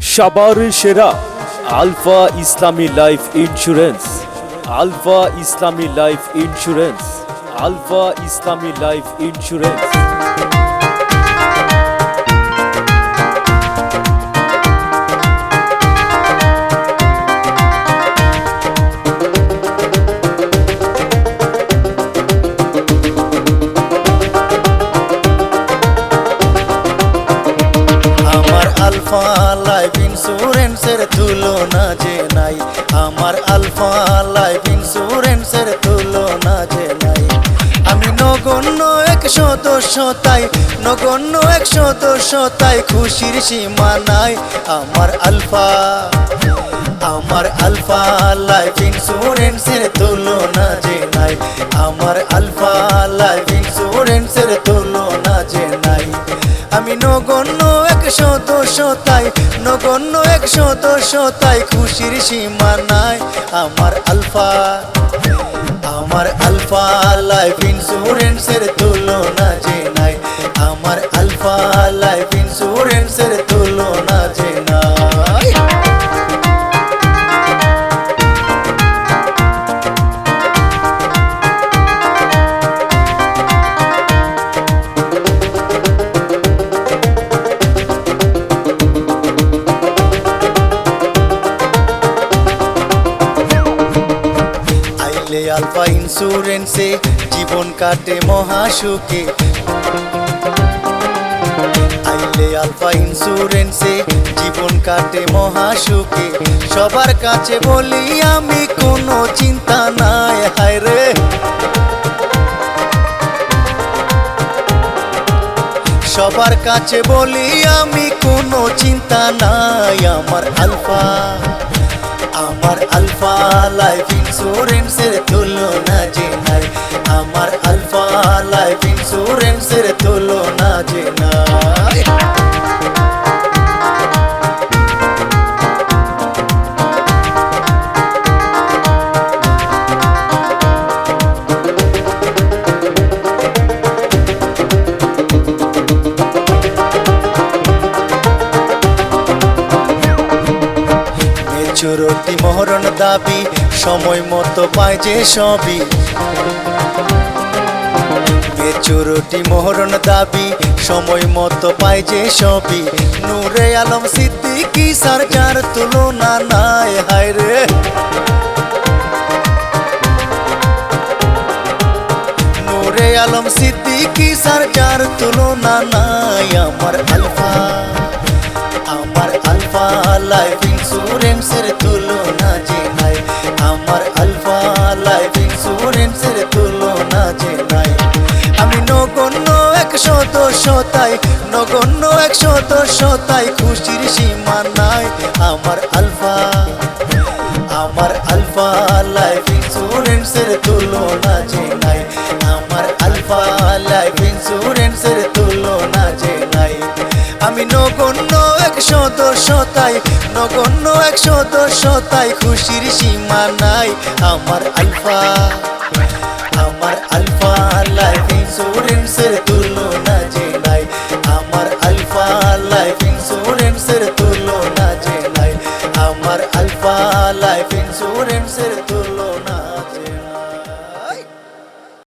সবার সেরা আলফা ইসলামী life insurance, alpha ইসলামী life insurance, alpha ইসলামী life insurance. Alpha life ইন্স্যুরেন্সের তুলনা যে নাই, আমার আলফা লাইফ ইন্স্যুরেন্সের তুলনা যে নাই। আমি নগণ্য এক সদস্য তাই, নগণ্য এক সদস্য তাই খুশির সীমা নাই। আমার আলফা লাইফ ইন্স্যুরেন্সের তুলনা যে নাই, আমার আলফা লাইফ ইন্স্যুরেন্সের তুলনা যে নাই। আমি নগণ্য এক সদস্য তাই, নগণ্য এক সদস্য তাই খুশির সীমা নাই। আমার আলফা লাইফ ইন্স্যুরেন্সের তুলনা যে নাই, আমার আলফা লাইফ ইন্স্যুরেন্সের তুলনা যে নাই। আলফা ইন্স্যুরেন্সে জীবন কাটে মহাসুখে, আইলে আলফা ইন্স্যুরেন্সে জীবন কাটে মহাসুখে। সবার কাছে বলি আমি কোনো চিন্তা নাই, হায় রে সবার কাছে বলি আমি কোনো চিন্তা নাই। আমার আলফা লাইফ ইন্স্যুরেন্সের তুলনা যে নাই, আমার আলফা লাইফ ইন্স্যুরেন্সের তুলনা যে নাই। চুরটি মহরণ দাবি সময় মতো পায় যে সবই, চুরটি মহরণ দাবি সময় মতো পায় যে সবই। নূরে আলম সিদ্দিকী স্যার যার তুলনা নাই, হায় রে নূরে আলম সিদ্দিকী স্যার যার তুলনা নাই। আমার আলফা লাইফ ইন্স্যুরেন্সের তুলনা যে নাই, আমার আলফা লাইফ ইন্স্যুরেন্সের তুলনা যে নাই। আমি নগণ্য এক সদস্য তাই, নগণ্য এক সদস্য তাই খুশির সীমা নাই। আমার আলফা লাইফ ইন্স্যুরেন্সের তুলনা যে নাই, আমার আলফা লাইফ ইন্স্যুরেন্সের তুলনা যে নাই। আমি নগণ্য এক সদস্য তাই, নগণ্য এক সদস্য তাই খুশির সীমা নাই। আমার আলফা লাইফ ইন্স্যুরেন্স